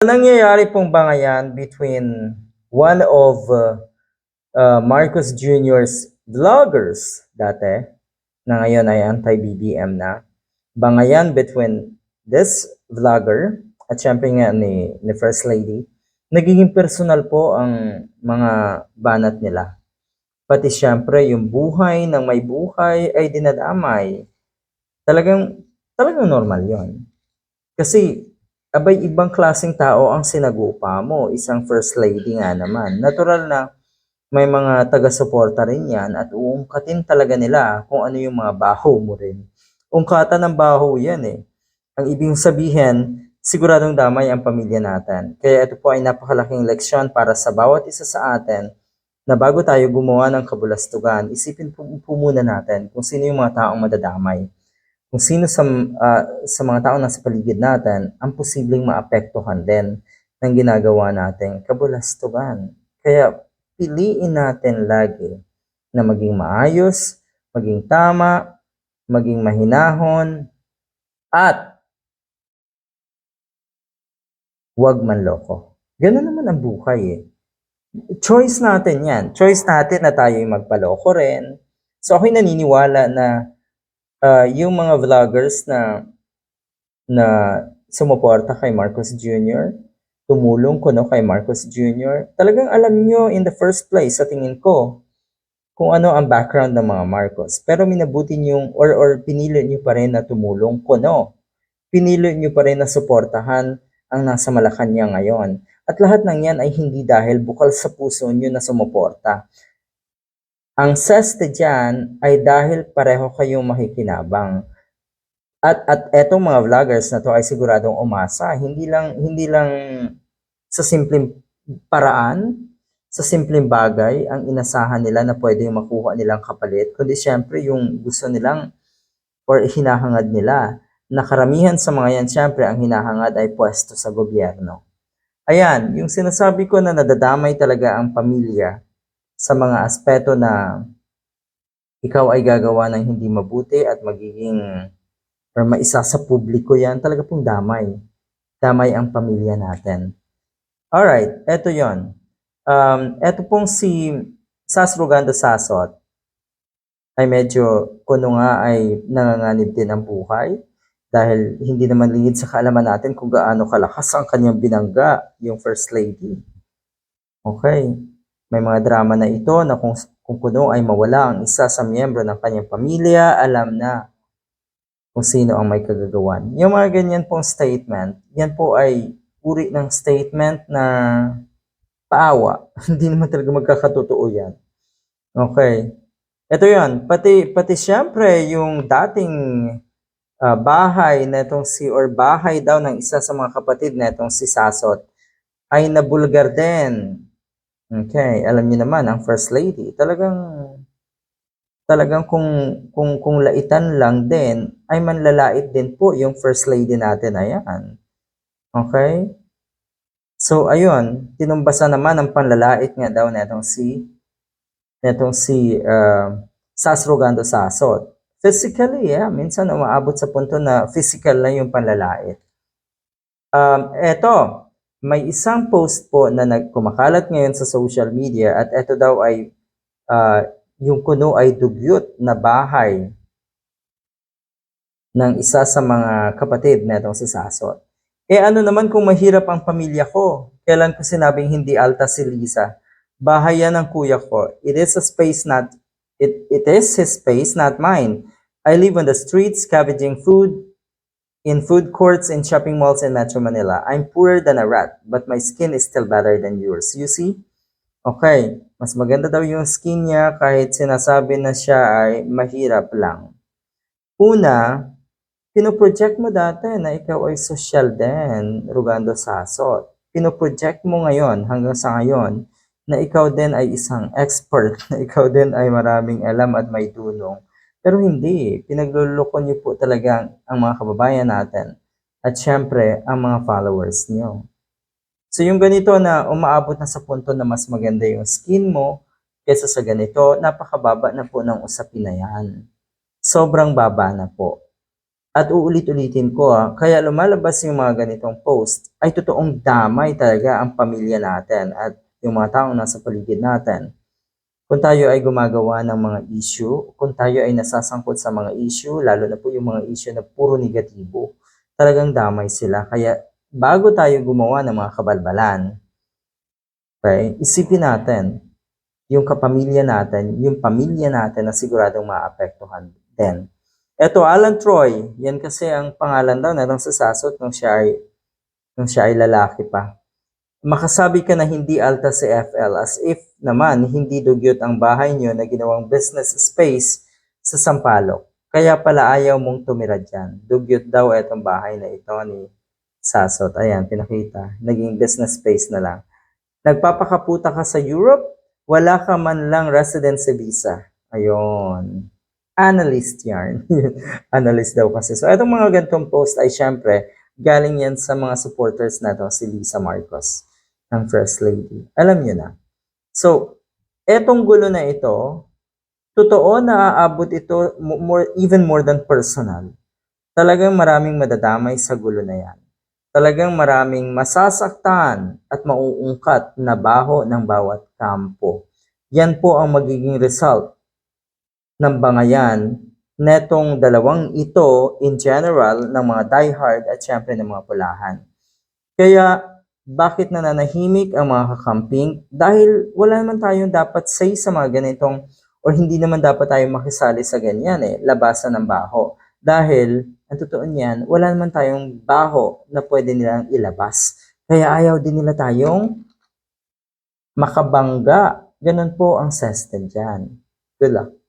Nangyayari pong bangayan between one of Marcos Jr.'s vloggers dati, na ngayon ay anti-BBM na. Bangayan between this vlogger at syempre nga ni First Lady. Nagiging personal po ang mga banat nila. Pati syempre yung buhay ng may buhay ay dinadamay. Talagang normal yon. Kasi abay ibang klaseng tao ang sinagupa mo, isang First Lady nga naman. Natural na may mga taga-suporta rin yan at uungkatin talaga nila kung ano yung mga baho mo rin. Ungkatan ng baho yan eh. Ang ibig sabihin, siguradong damay ang pamilya natin. Kaya ito po ay napakalaking leksyon para sa bawat isa sa atin na bago tayo gumawa ng kabulastugan, isipin po muna natin kung sino yung mga taong madadamay. Kung sino sa mga taong nasa paligid natin ang posibleng maapektuhan din ng ginagawa nating kabulastugan. Kaya piliin natin lagi na maging maayos, maging tama, maging mahinahon, at huwag manloko. Ganun naman ang buhay eh. Choice natin yan. Choice natin na tayo magpaloko rin. So ako'y naniniwala na yung mga vloggers na sumuporta kay Marcos Jr., tumulong ko kay Marcos Jr., talagang alam nyo in the first place sa tingin ko kung ano ang background ng mga Marcos. Pero minabuti nyo or pinili nyo pa rin na tumulong ko Pinili nyo pa rin na suportahan ang nasa Malacanang ngayon. At lahat ng yan ay hindi dahil bukal sa puso nyo na sumuporta. Ang seste dyan ay dahil pareho kayong makikinabang. At etong mga vloggers na to ay siguradong umasa. Hindi lang sa simpleng paraan, sa simpleng bagay ang inasahan nila na pwede makuha nilang kapalit, kundi syempre yung gusto nilang or hinahangad nila. Na karamihan sa mga yan, syempre ang hinahangad ay pwesto sa gobyerno. Ayan, yung sinasabi ko na nadadamay talaga ang pamilya sa mga aspeto na ikaw ay gagawa ng hindi mabuti at magiging or maisa sa publiko yan, talaga pong damay. Damay ang pamilya natin. Alright, eto yon. Eto pong si Sas Rogando Sasot ay medyo kuno nga ay nanganganib din ang buhay. Dahil hindi naman lingid sa kaalaman natin kung gaano kalakas ang kanyang binangga, yung First Lady. Okay. May mga drama na ito na kung kuno ay mawala ang isa sa miyembro ng kanyang pamilya, alam na kung sino ang may kagagawan. Yung mga ganyan pong statement, yan po ay uri ng statement na paawa. Hindi naman talaga magkakatotoo yan. Okay. Ito yan. Pati syempre yung dating bahay daw ng isa sa mga kapatid na itong si Sasot ay nabulgar din. Okay, alam niyo naman ang First Lady, talagang kung laitan lang din ay manlalait din po yung First Lady natin, ayan. Okay? So ayun, tinumbasa naman ang panlalait nga daw netong si Sas Rogando Sasot. Physically, minsan umaabot sa punto na physical na yung panlalait. Eto, may isang post po na kumakalat ngayon sa social media at eto daw ay yung kuno ay dugyot na bahay ng isa sa mga kapatid na itong si Sasot. Ano naman kung mahirap ang pamilya ko? Kailan ko sinabing hindi alta si Lisa? Bahay yan ng kuya ko. It is his space, not mine. I live on the streets, scavenging food in food courts and shopping malls in Metro Manila. I'm poorer than a rat, but my skin is still better than yours. You see? Okay, mas maganda daw yung skin niya kahit sinasabi na siya ay mahirap lang. Una, pinoproject mo dati na ikaw ay social din, Rogando Sasot. Pinoproject mo ngayon, hanggang sa ngayon, na ikaw din ay isang expert, na ikaw din ay maraming alam at may tulong. Pero hindi, pinagluloko niyo po talaga ang mga kababayan natin at syempre ang mga followers niyo. So yung ganito na umaabot na sa punto na mas maganda yung skin mo kaysa sa ganito, napakababa na po ng usapin na yan. Sobrang baba na po. At uulit-ulitin ko kaya lumalabas yung mga ganitong post ay totoong damay talaga ang pamilya natin at yung mga taong nasa paligid natin. Kung tayo ay gumagawa ng mga issue, kung tayo ay nasasangkot sa mga issue, lalo na po yung mga issue na puro negatibo, talagang damay sila. Kaya bago tayo gumawa ng mga kabalbalan, okay, isipin natin yung kapamilya natin, yung pamilya natin na siguradong maapektuhan din. Eto, Alan Troy, yan kasi ang pangalan daw na sa sasot nung siya ay lalaki pa. Makasabi ka na hindi alta si FL as if naman hindi dugyot ang bahay nyo na ginawang business space sa Sampaloc. Kaya pala ayaw mong tumira dyan. Dugyot daw etong bahay na ito ni Sasot. Ayan, pinakita. Naging business space na lang. Nagpapakaputa ka sa Europe, wala ka man lang residency visa. Ayun. Analyst yarn. Analyst daw kasi. So, itong mga ganitong post ay syempre, galing yan sa mga supporters na to, si Lisa Marcos, ng First Lady. Alam nyo na. So, etong gulo na ito, totoo na aabot ito even more than personal. Talagang maraming madadamay sa gulo na yan. Talagang maraming masasaktan at mauungkat na baho ng bawat kampo. Yan po ang magiging result ng bangayan netong dalawang ito in general ng mga diehard at syempre ng mga pulahan. Kaya bakit nananahimik ang mga kakamping? Dahil wala naman tayong dapat say sa mga ganitong o hindi naman dapat tayo makisali sa ganyan labasan ng baho. Dahil ang totoo niyan, wala naman tayong baho na pwede nilang ilabas. Kaya ayaw din nila tayong makabangga. Ganun po ang system dyan. Good luck.